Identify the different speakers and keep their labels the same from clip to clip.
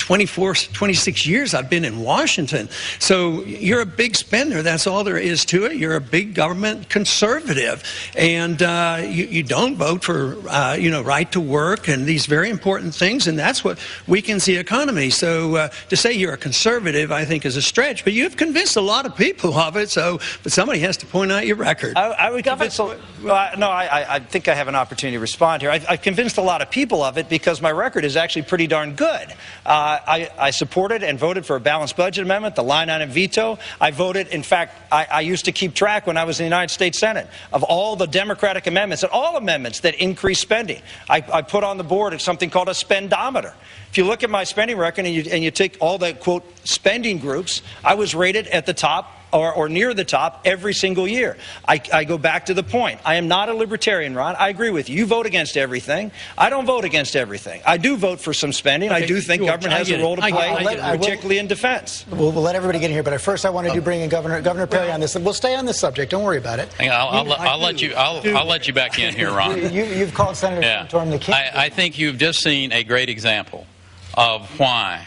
Speaker 1: 26 years I've been in Washington. So you're a big spender. That's all there is to it. You're a big government conservative. And you don't vote for, right to work and these very important things. And that's what weakens the economy. So to say you're a conservative, I think, is a stretch. But you've convinced a lot of people of it. But somebody has to point out your record.
Speaker 2: I would convince. I think I have an opportunity to respond here. I've convinced a lot of people of it because my record is actually pretty darn good. I supported and voted for a balanced budget amendment, the line item veto. I voted, in fact, I used to keep track when I was in the United States Senate of all the Democratic amendments and all amendments that increase spending. I put on the board something called a spendometer. If you look at my spending record and you take all the, quote, spending groups, I was rated at the top or near the top every single year. I go back to the point. I am not a libertarian, Ron. I agree with you. You vote against everything. I don't vote against everything. I do vote for some spending. Okay, I do think government has a role to play, particularly in defense.
Speaker 3: We'll let everybody get in here, but at first I wanted to bring in Governor Perry on this. We'll stay on this subject. Don't worry about it.
Speaker 4: I'll let you back in here, Ron.
Speaker 3: You've called Senator Santorum the king.
Speaker 4: I think you've just seen a great example of why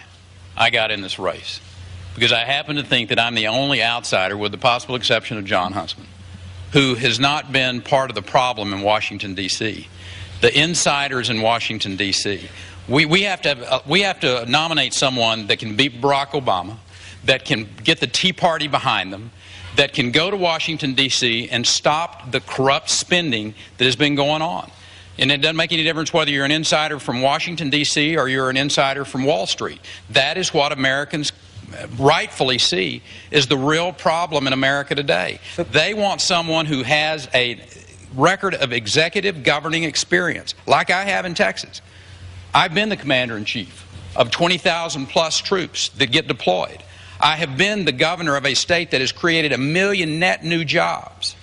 Speaker 4: I got in this race. Because I happen to think that I'm the only outsider, with the possible exception of John Huntsman, who has not been part of the problem in Washington, D.C. The insiders in Washington, D.C. We have to nominate someone that can beat Barack Obama, that can get the Tea Party behind them, that can go to Washington, D.C. and stop the corrupt spending that has been going on. And it doesn't make any difference whether you're an insider from Washington, D.C. or you're an insider from Wall Street. That is what Americans rightfully see is the real problem in America today. They want someone who has a record of executive governing experience, like I have in Texas. I've been the commander-in-chief of 20,000 plus troops that get deployed. I have been the governor of a state that has created 1 million net new jobs.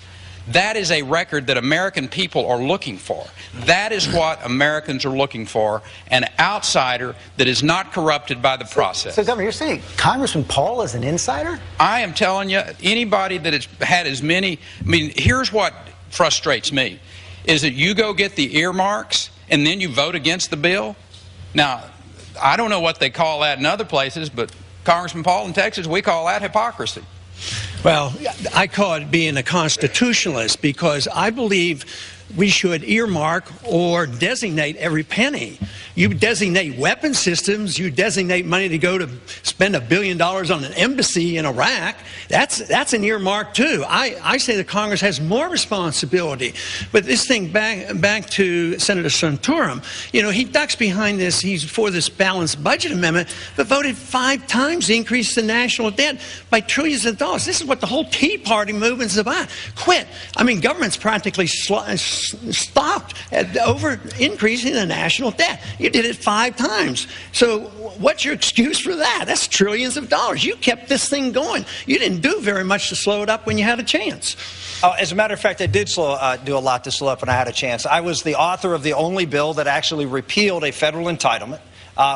Speaker 4: That is a record that American people are looking for. That is what Americans are looking for, an outsider that is not corrupted by the process.
Speaker 3: So, Governor, you're saying Congressman Paul is an insider?
Speaker 4: I am telling you, anybody that has had as many, here's what frustrates me, is that you go get the earmarks and then you vote against the bill. Now, I don't know what they call that in other places, but Congressman Paul in Texas, we call that hypocrisy.
Speaker 1: Well, I call it being a constitutionalist because I believe we should earmark or designate every penny. You designate weapon systems, you designate money to go to spend $1 billion on an embassy in Iraq. That's an earmark too. I say that Congress has more responsibility. But this thing, back to Senator Santorum, he ducks behind this. He's for this balanced budget amendment, but voted 5 times to increase the national debt by trillions of dollars. This is what the whole Tea Party movement is about. Quit. Government's practically stopped at over increasing the national debt. You did it 5 times. So what's your excuse for that? That's trillions of dollars. You kept this thing going. You didn't do very much to slow it up when you had a chance.
Speaker 2: As a matter of fact, I did do a lot to slow up when I had a chance. I was the author of the only bill that actually repealed a federal entitlement.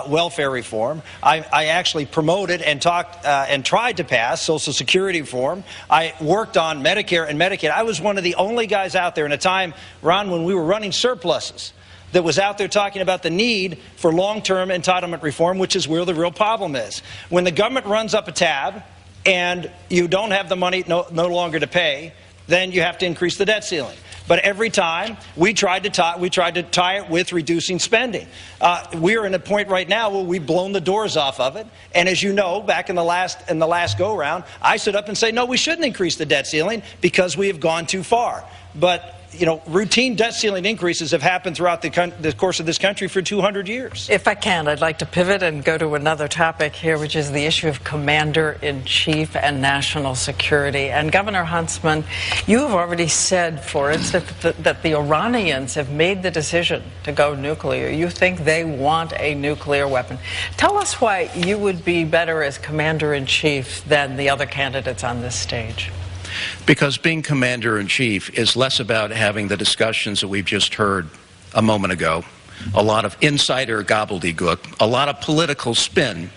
Speaker 2: Welfare reform. I actually promoted and talked and tried to pass Social Security reform. I worked on Medicare and Medicaid. I was one of the only guys out there in a time, Ron, when we were running surpluses, that was out there talking about the need for long-term entitlement reform, which is where the real problem is. When the government runs up a tab and you don't have the money no longer to pay, then you have to increase the debt ceiling. But every time we tried to tie it with reducing spending. We are in a point right now where we've blown the doors off of it. And as you know, back in the last go-round, I stood up and say, no, we shouldn't increase the debt ceiling because we have gone too far. But routine debt ceiling increases have happened throughout the course of this country for 200 years.
Speaker 5: If I can, I'd like to pivot and go to another topic here, which is the issue of commander-in-chief and national security. And Governor Huntsman, you have already said, for instance, that the Iranians have made the decision to go nuclear. You think they want a nuclear weapon. Tell us why you would be better as commander-in-chief than the other candidates on this stage.
Speaker 6: Because being commander-in-chief is less about having the discussions that we've just heard a moment ago, a lot of insider gobbledygook, a lot of political spin,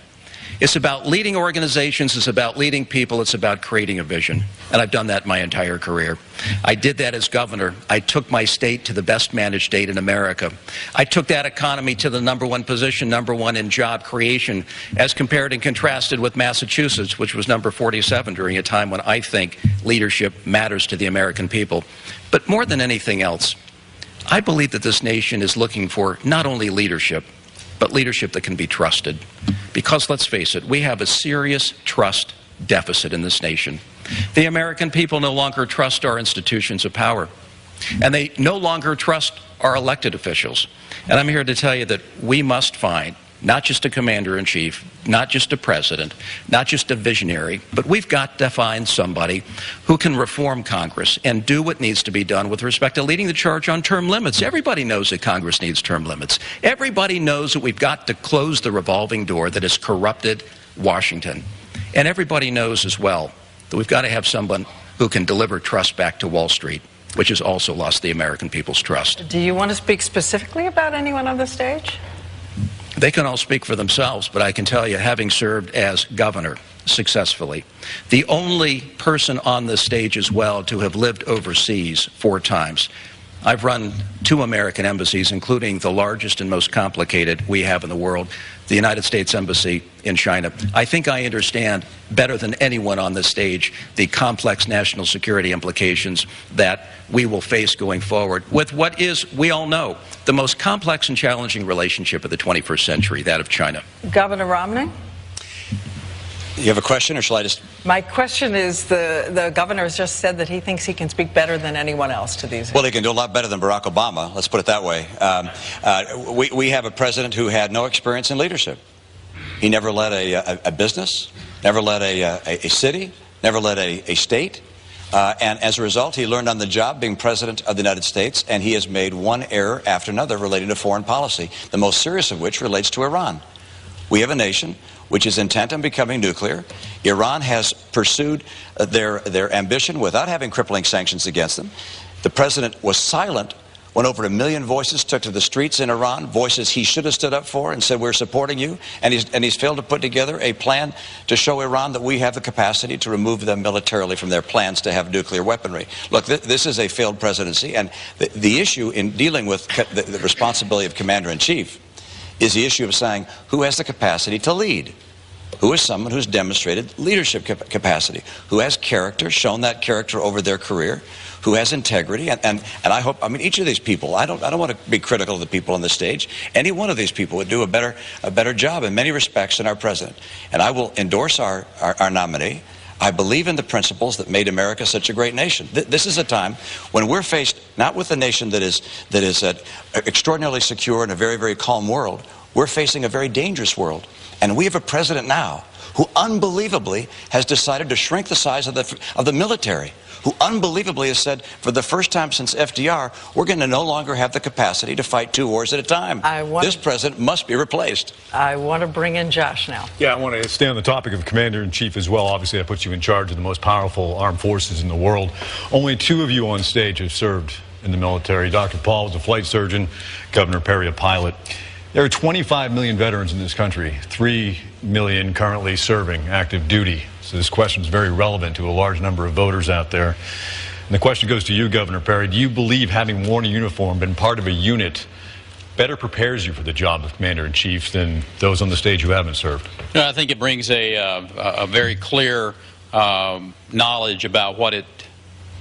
Speaker 6: It's about leading organizations, it's about leading people, it's about creating a vision. And I've done that my entire career. I did that as governor. I took my state to the best managed state in America. I took that economy to the #1 position, #1 in job creation, as compared and contrasted with Massachusetts, which was number 47 during a time when I think leadership matters to the American people. But more than anything else, I believe that this nation is looking for not only leadership, but leadership that can be trusted. Because let's face it, we have a serious trust deficit in this nation. The American people no longer trust our institutions of power, and they no longer trust our elected officials. And I'm here to tell you that we must find not just a commander-in-chief, not just a president, not just a visionary, but we've got to find somebody who can reform Congress and do what needs to be done with respect to leading the charge on term limits. Everybody knows that Congress needs term limits. Everybody knows that we've got to close the revolving door that has corrupted Washington. And everybody knows as well that we've got to have someone who can deliver trust back to Wall Street, which has also lost the American people's trust.
Speaker 5: Do you want to speak specifically about anyone on the stage?
Speaker 6: They can all speak for themselves, but I can tell you, having served as governor successfully, the only person on the stage as well to have lived overseas 4 times. I've run 2 American embassies, including the largest and most complicated we have in the world, the United States Embassy in China. I think I understand better than anyone on this stage the complex national security implications that we will face going forward with what is, we all know, the most complex and challenging relationship of the 21st century, that of China.
Speaker 5: Governor Romney?
Speaker 7: You have a question, or shall I just...
Speaker 5: My question is, the governor has just said that he thinks he can speak better than anyone else to these.
Speaker 7: Well, he can do a lot better than Barack Obama, let's put it that way. We have a president who had no experience in leadership. He never led a business, never led a city, never led a state. And as a result, he learned on the job being president of the United States, and he has made one error after another relating to foreign policy, the most serious of which relates to Iran. We have a nation which is intent on becoming nuclear. Iran has pursued their ambition without having crippling sanctions against them. The president was silent when over 1 million voices took to the streets in Iran, voices he should have stood up for and said, we're supporting you, and he's failed to put together a plan to show Iran that we have the capacity to remove them militarily from their plans to have nuclear weaponry. Look, this is a failed presidency, and the issue in dealing with the responsibility of commander-in-chief is the issue of saying who has the capacity to lead, who is someone who's demonstrated leadership capacity, who has character, shown that character over their career, who has integrity, and I hope, I mean, each of these people, I don't want to be critical of the people on the stage. Any one of these people would do a better job in many respects than our president. And I will endorse our nominee. I believe in the principles that made America such a great nation. This is a time when we're faced not with a nation that is extraordinarily secure in a very, very calm world. We're facing a very dangerous world. And we have a president now who unbelievably has decided to shrink the size of the military, who unbelievably has said, for the first time since FDR, we're going to no longer have the capacity to fight 2 wars at a time. This president must be replaced.
Speaker 5: I want to bring in Josh now.
Speaker 8: Yeah, I want to stay on the topic of commander-in-chief as well. Obviously, that puts you in charge of the most powerful armed forces in the world. Only 2 of you on stage have served in the military. Dr. Paul was a flight surgeon, Governor Perry a pilot. There are 25 million veterans in this country, 3 million currently serving active duty. So this question is very relevant to a large number of voters out there. And the question goes to you, Governor Perry. Do you believe having worn a uniform, been part of a unit, better prepares you for the job of commander-in-chief than those on the stage who haven't served?
Speaker 4: No, I think it brings a very clear knowledge about what it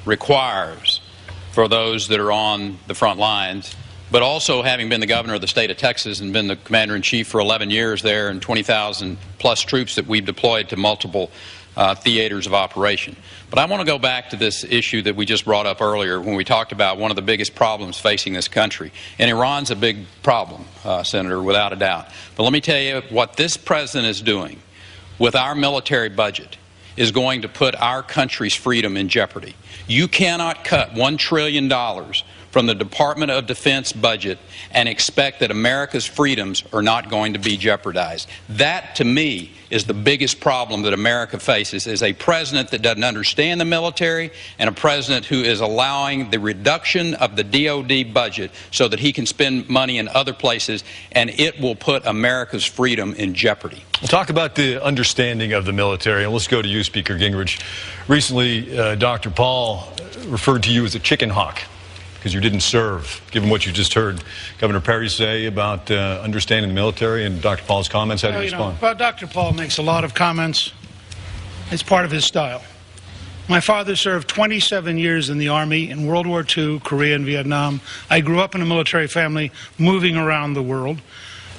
Speaker 4: requires for those that are on the front lines. But also, having been the governor of the state of Texas and been the commander-in-chief for 11 years there, and 20,000 plus troops that we've deployed to multiple theaters of operation. But I want to go back to this issue that we just brought up earlier when we talked about one of the biggest problems facing this country. And Iran's a big problem, Senator, without a doubt. But let me tell you, what this president is doing with our military budget is going to put our country's freedom in jeopardy. You cannot cut $1 trillion from the Department of Defense budget and expect that America's freedoms are not going to be jeopardized. That, to me, is the biggest problem that America faces, is a president that doesn't understand the military and a president who is allowing the reduction of the DOD budget so that he can spend money in other places, and it will put America's freedom in jeopardy.
Speaker 8: We'll talk about the understanding of the military, and let's go to you, Speaker Gingrich. Recently, Dr. Paul referred to you as a chicken hawk because you didn't serve. Given what you just heard Governor Perry say about understanding the military and Dr. Paul's comments, how do you respond?
Speaker 9: Well, Dr. Paul makes a lot of comments. It's part of his style. My father served 27 years in the Army in World War II, Korea, and Vietnam. I grew up in a military family moving around the world.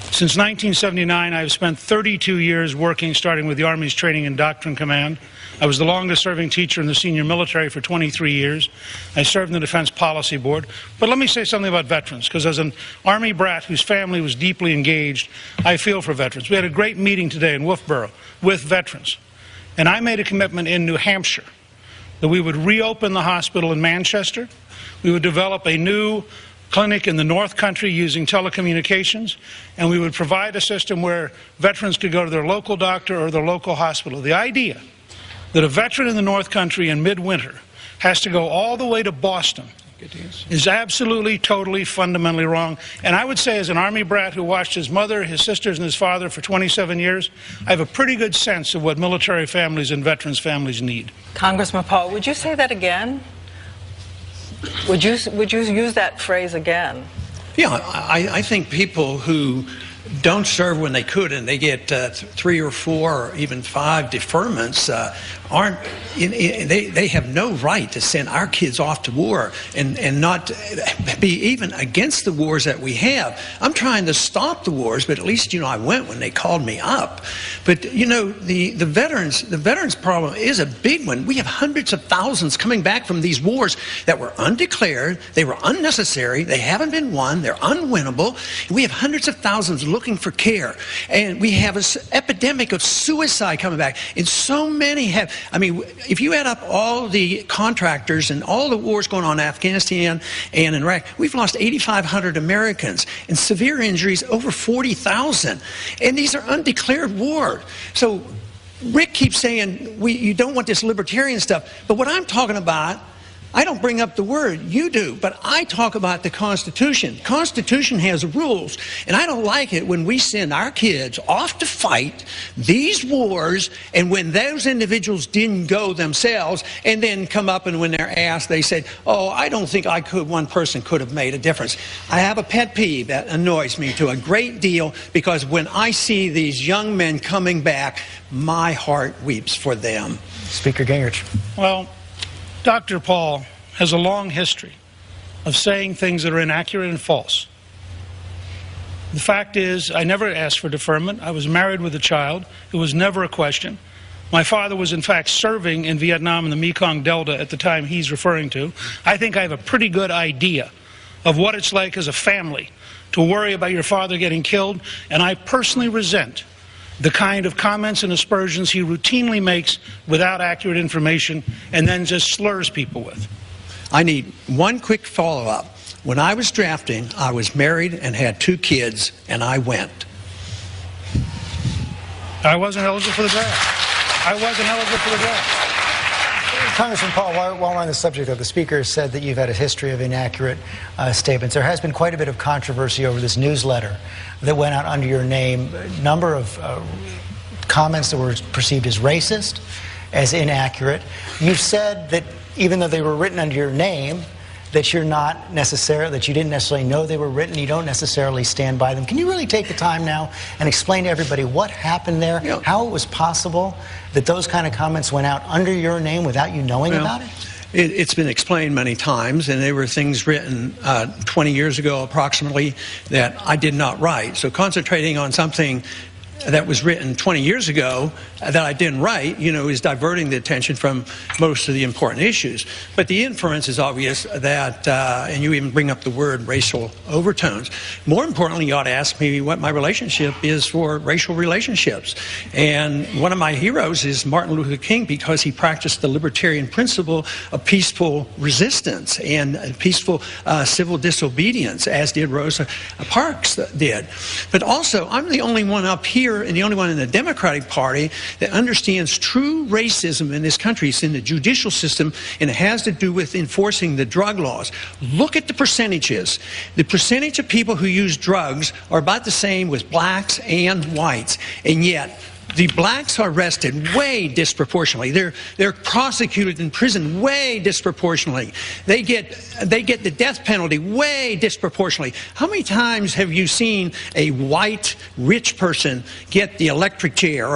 Speaker 9: Since 1979, I've spent 32 years working, starting with the Army's Training and Doctrine Command. I was the longest-serving teacher in the senior military for 23 years. I served in the Defense Policy Board. But let me say something about veterans, because as an Army brat whose family was deeply engaged, I feel for veterans. We had a great meeting today in Wolfboro with veterans, and I made a commitment in New Hampshire that we would reopen the hospital in Manchester. We would develop a new clinic in the North Country using telecommunications, and we would provide a system where veterans could go to their local doctor or their local hospital. The idea that a veteran in the North Country in midwinter has to go all the way to Boston is absolutely, totally, fundamentally wrong. And I would say, as an Army brat who watched his mother, his sisters, and his father for 27 years, I have a pretty good sense of what military families and veterans families need.
Speaker 5: Congressman Paul, would you say that again? Would you use that phrase again?
Speaker 1: Yeah, I think people who don't serve when they could and they get 3 or 4 or even 5 deferments they have no right to send our kids off to war and not be even against the wars that we have. I'm trying to stop the wars, but at least, you know, I went when they called me up. But, you know, the veterans problem is a big one. We have hundreds of thousands coming back from these wars that were undeclared, they were unnecessary, they haven't been won, they're unwinnable. We have hundreds of thousands looking for care. And we have an epidemic of suicide coming back. And so many have, I mean, if you add up all the contractors and all the wars going on in Afghanistan and in Iraq, we've lost 8,500 Americans and severe injuries over 40,000. And these are undeclared wars. So Rick keeps saying you don't want this libertarian stuff. But what I'm talking about, I don't bring up the word, you do, but I talk about the Constitution. Constitution has rules, and I don't like it when we send our kids off to fight these wars, and when those individuals didn't go themselves, and then come up and when they're asked, they say, oh, I don't think one person could have made a difference. I have a pet peeve that annoys me to a great deal, because when I see these young men coming back, my heart weeps for them.
Speaker 3: Speaker Gingrich.
Speaker 9: Well, Dr. Paul has a long history of saying things that are inaccurate and false. The fact is, I never asked for deferment. I was married with a child. It was never a question. My father was, in fact, serving in Vietnam in the Mekong Delta at the time he's referring to. I think I have a pretty good idea of what it's like as a family to worry about your father getting killed, and I personally resent the kind of comments and aspersions he routinely makes without accurate information and then just slurs people with.
Speaker 1: I need one quick follow-up. When I was drafting, I was married and had 2 kids, and I went.
Speaker 9: I wasn't eligible for the draft. I wasn't eligible for the draft.
Speaker 3: Congressman Paul, while we're on the subject of the Speaker said that you've had a history of inaccurate statements. There has been quite a bit of controversy over this newsletter that went out under your name. A number of comments that were perceived as racist, as inaccurate. You've said that even though they were written under your name, that you didn't necessarily know they were written, you don't necessarily stand by them. Can you really take the time now and explain to everybody what happened there, how it was possible that those kind of comments went out under your name without you knowing about it?
Speaker 1: It's been explained many times, and there were things written 20 years ago approximately that I did not write. So concentrating on something that was written 20 years ago that I didn't write, is diverting the attention from most of the important issues. But the inference is obvious that, and you even bring up the word racial overtones. More importantly, you ought to ask me what my relationship is for racial relationships. And one of my heroes is Martin Luther King, because he practiced the libertarian principle of peaceful resistance and peaceful civil disobedience, as did Rosa Parks did. But also, I'm the only one up here and the only one in the Democratic Party that understands true racism in this country. It's in the judicial system, and it has to do with enforcing the drug laws. Look at the percentages. The percentage of people who use drugs are about the same with blacks and whites, and yet the blacks are arrested way disproportionately. They're prosecuted in prison way disproportionately. They get the death penalty way disproportionately. How many times have you seen a white rich person get the electric chair? Or